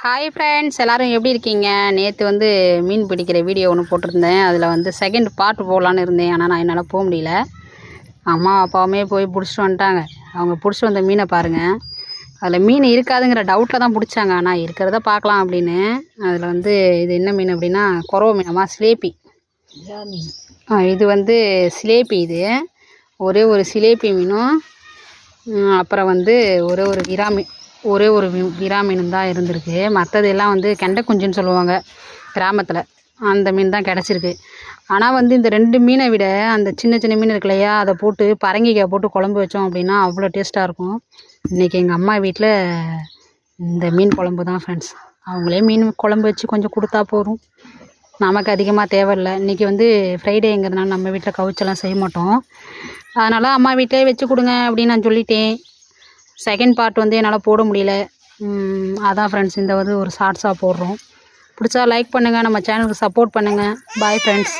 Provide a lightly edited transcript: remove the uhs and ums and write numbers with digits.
Hi friends, எல்லோரும் எப்படி இருக்கீங்க? நேற்று வந்து மீன் பிடிக்கிற வீடியோ ஒன்று போட்டிருந்தேன். அதில் வந்து செகண்ட் பார்ட் போகலான்னு இருந்தேன். ஆனால் நான் என்னால் போக முடியல. அம்மா அப்பாவுமே போய் பிடிச்சிட்டு வந்துட்டாங்க. அவங்க பிடிச்சிட்டு வந்த மீனை பாருங்கள். அதில் மீன் இருக்காதுங்கிற டவுட்டில் தான் பிடிச்சாங்க. ஆனால் இருக்கிறத பார்க்கலாம் அப்படின்னு. அதில் வந்து இது என்ன மீன் அப்படின்னா குறவ மீனம்மா, சிலேபி. இது வந்து சிலேபி. இது ஒரே ஒரு சிலேபி மீனும் அப்புறம் வந்து ஒரே ஒரு விரா மீன் தான் இருந்திருக்கு. மற்றது எல்லாம் வந்து கெண்டை குஞ்சுன்னு சொல்லுவாங்க கிராமத்தில். அந்த மீன் தான் கிடச்சிருக்கு. ஆனால் வந்து இந்த 2 மீனை விட அந்த சின்ன சின்ன மீன் இருக்கு இல்லையா, அதை போட்டு பரங்கிக்காய் போட்டு குழம்பு வச்சோம் அப்படின்னா அவ்வளோ டேஸ்ட்டாக இருக்கும். இன்றைக்கி எங்கள் அம்மா வீட்டில் இந்த மீன் குழம்பு தான் ஃப்ரெண்ட்ஸ். அவங்களே மீன் குழம்பு வச்சு கொஞ்சம் கொடுத்தா போதும், நமக்கு அதிகமாக தேவையில்லை. இன்றைக்கி வந்து ஃப்ரைடேங்கிறதுனால நம்ம வீட்டில் கவுச்செல்லாம் செய்ய மாட்டோம். அதனால் அம்மா வீட்டிலே வச்சு கொடுங்க அப்படின்னு நான் சொல்லிட்டேன். செகண்ட் பார்ட் வந்து என்னால் போட முடியல. அதான் ஃப்ரெண்ட்ஸ் இந்த வந்து ஒரு ஷார்ட்ஸாக போடுறோம். பிடிச்சா லைக் பண்ணுங்கள், நம்ம சேனலுக்கு சப்போர்ட் பண்ணுங்கள். Bye friends.